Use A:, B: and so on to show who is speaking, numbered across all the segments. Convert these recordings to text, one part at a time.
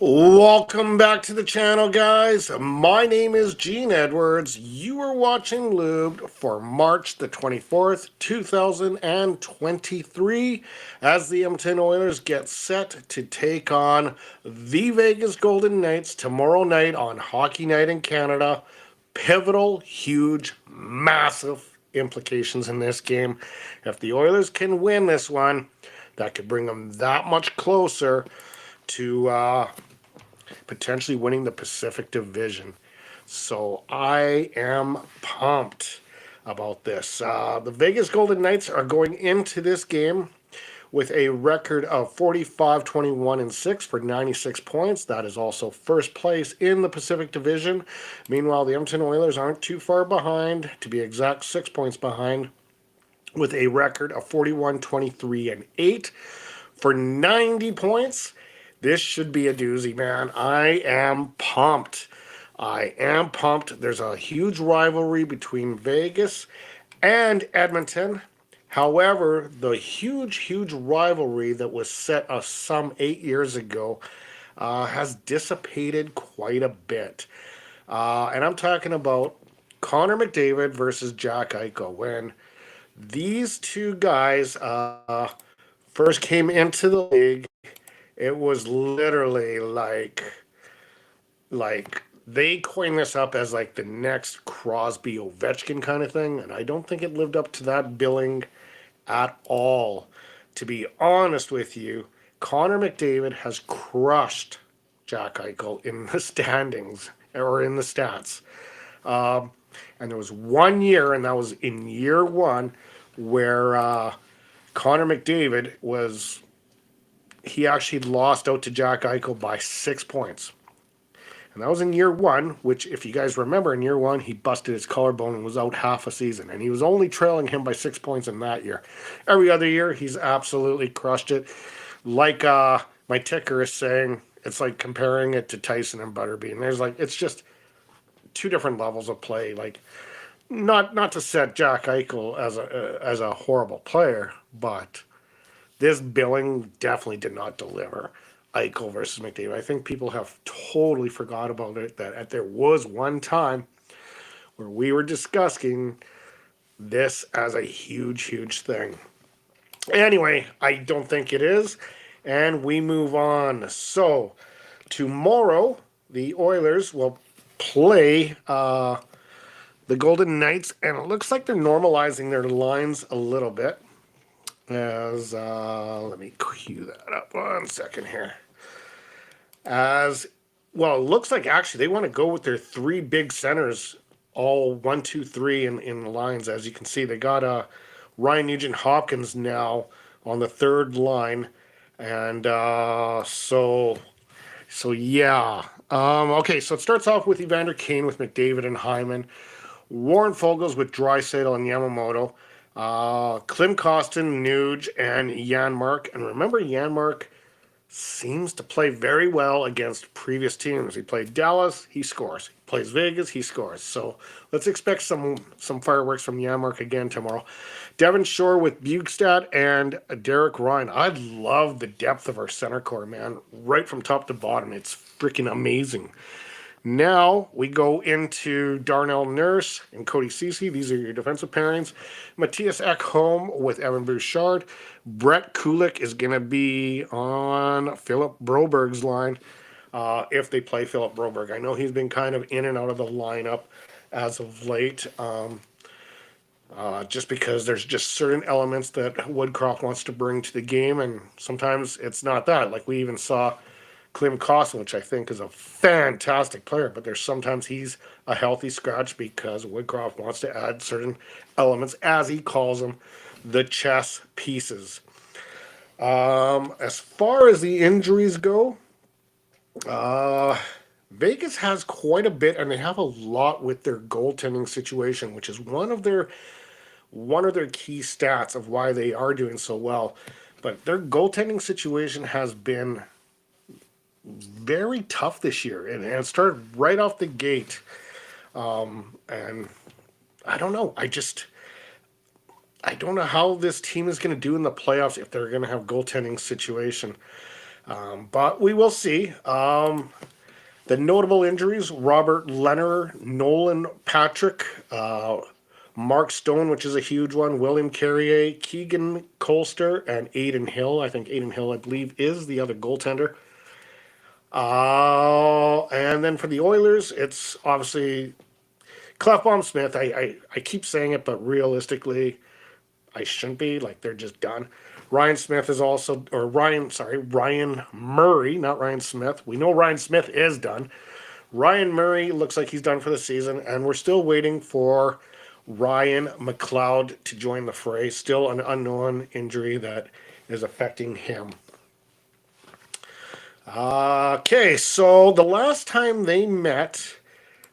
A: Welcome back to the channel, guys. My name is Gene Edwards. You are watching LUBED for March the 24th, 2023, as the Edmonton Oilers get set to take on the Vegas Golden Knights tomorrow night on Hockey Night in Canada. Pivotal, huge, massive implications in this game. If the Oilers can win this one, that could bring them that much closer to potentially winning the Pacific Division. So I am pumped about this. The Vegas Golden Knights are going into this game with a record of 45-21-6 for 96 points. That is also first place in the Pacific Division. Meanwhile, the Edmonton Oilers aren't too far behind, to be exact, 6 points behind, with a record of 41-23-8 for 90 points. This should be a doozy, man. I am pumped. There's a huge rivalry between Vegas and Edmonton. However, the huge rivalry that was set some 8 years ago has dissipated quite a bit. And I'm talking about Connor McDavid versus Jack Eichel. When these two guys first came into the league, it was literally like they coined this up as like the next Crosby Ovechkin kind of thing, and I don't think it lived up to that billing at all. To be honest with you, Connor McDavid has crushed Jack Eichel in the standings or in the stats. And there was 1 year, and that was in year one, where Connor McDavid he actually lost out to Jack Eichel by 6 points. And that was in year one, which, if you guys remember, in year one, he busted his collarbone and was out half a season. And he was only trailing him by 6 points in that year. Every other year, he's absolutely crushed it. Like my ticker is saying, it's like comparing it to Tyson and Butterbean. It's just two different levels of play. Like, not to set Jack Eichel as a horrible player, but this billing definitely did not deliver. Eichel versus McDavid. I think people have totally forgot about it, that there was one time where we were discussing this as a huge thing. Anyway, I don't think it is, and we move on. So, tomorrow, the Oilers will play the Golden Knights, and it looks like they're normalizing their lines a little bit. As let me cue that up 1 second here. As well, it looks like actually they want to go with their three big centers, all 1, 2, 3 in the lines. As you can see, they got Ryan Nugent-Hopkins now on the third line, and so yeah. Okay, so it starts off with Evander Kane with McDavid and Hyman, Warren Foegele's with Draisaitl and Yamamoto, Klim Kostin, Nuge, and Janmark. And remember, Janmark seems to play very well against previous teams. He played Dallas, he scores. He plays Vegas, he scores. So let's expect some fireworks from Janmark again tomorrow. Devon Shore with Bugstad and Derek Ryan. I love the depth of our center core, man. Right from top to bottom. It's freaking amazing. Now we go into Darnell Nurse and Cody Ceci. These are your defensive pairings. Matthias Ekholm with Evan Bouchard. Brett Kulik is going to be on Philip Broberg's line if they play Philip Broberg. I know he's been kind of in and out of the lineup as of late, just because there's just certain elements that Woodcroft wants to bring to the game, and sometimes it's not that. Like we even saw Klim Kostin, which I think is a fantastic player, but there's sometimes he's a healthy scratch because Woodcroft wants to add certain elements, as he calls them, the chess pieces. As far as the injuries go, Vegas has quite a bit, and they have a lot with their goaltending situation, which is one of their key stats of why they are doing so well. But their goaltending situation has been very tough this year, and it started right off the gate. And I don't know. I don't know how this team is going to do in the playoffs if they're going to have goaltending situation. But we will see. The notable injuries: Robert Lehner, Nolan Patrick, Mark Stone, which is a huge one, William Carrier, Keegan Colster, and Aiden Hill. I think Aiden Hill, I believe, is the other goaltender. And then for the Oilers, it's obviously Clefbaum Smith. I keep saying it, but realistically, I shouldn't be. Like, they're just done. Ryan Smith is also, or Ryan Murray, not Ryan Smith. We know Ryan Smith is done. Ryan Murray looks like he's done for the season, and we're still waiting for Ryan McLeod to join the fray. Still an unknown injury that is affecting him. Okay, so the last time they met,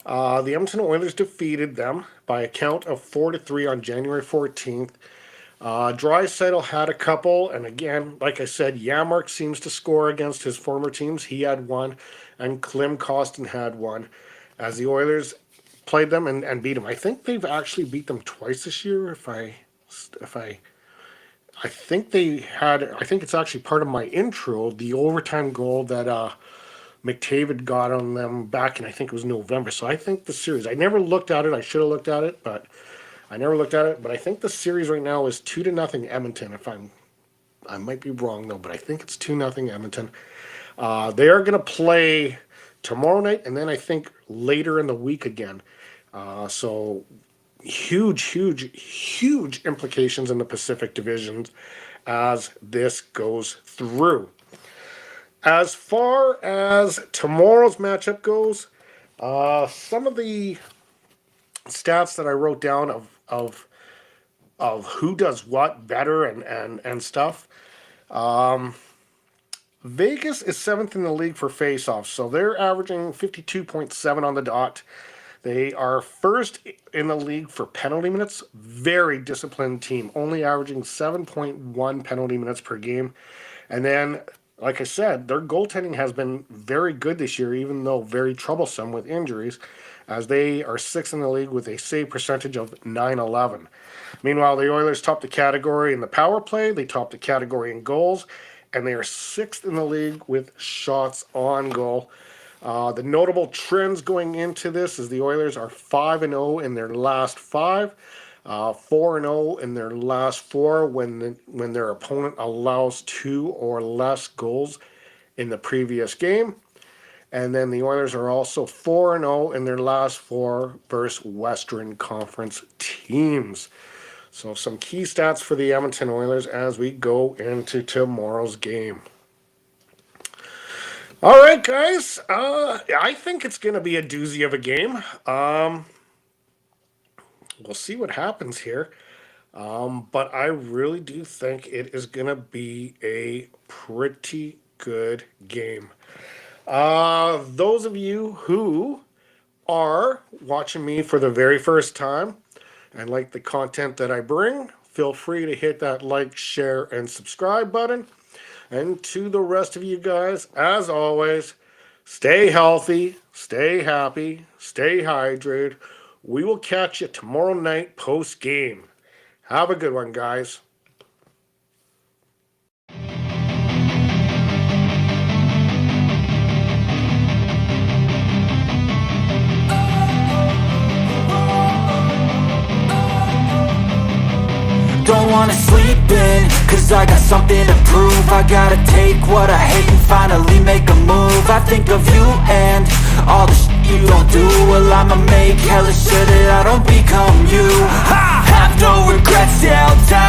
A: the Edmonton Oilers defeated them by a count of 4-3 on January 14th. Draisaitl had a couple, and again, like I said, Yamark seems to score against his former teams. He had one, and Klim Kostin had one, as the Oilers played them and beat them. I think they've actually beat them twice this year. I think it's actually part of my intro, the overtime goal that McDavid got on them back in, I think it was November. So I think the series, I never looked at it. I should have looked at it, but I never looked at it. But I think the series right now is 2-0 Edmonton. I might be wrong though, but I think it's 2-0 Edmonton. They are going to play tomorrow night, and then I think later in the week again. So huge implications in the Pacific divisions as this goes through. As far as tomorrow's matchup goes, some of the stats that I wrote down of who does what better and stuff. Vegas is 7th in the league for faceoffs, so they're averaging 52.7 on the dot. They are first in the league for penalty minutes. Very disciplined team, only averaging 7.1 penalty minutes per game. And then, like I said, their goaltending has been very good this year, even though very troublesome with injuries, as they are 6th in the league with a save percentage of .911. Meanwhile, the Oilers top the category in the power play. They top the category in goals, and they are 6th in the league with shots on goal. The notable trends going into this is the Oilers are 5-0 in their last 5, 4-0 in their last 4 when their opponent allows 2 or less goals in the previous game. And then the Oilers are also 4-0 in their last 4 versus Western Conference teams. So some key stats for the Edmonton Oilers as we go into tomorrow's game. All right, guys. I think it's going to be a doozy of a game. We'll see what happens here. But I really do think it is going to be a pretty good game. Those of you who are watching me for the very first time and like the content that I bring, feel free to hit that like, share, and subscribe button. And to the rest of you guys, as always, stay healthy, stay happy, stay hydrated. We will catch you tomorrow night post-game. Have a good one, guys.
B: Don't wanna sleep in, cause I got something to prove. I gotta take what I hate and finally make a move. I think of you and all the shit you don't do. Well, I'ma make hella sure that I don't become you. I have no regrets, yeah, I'll die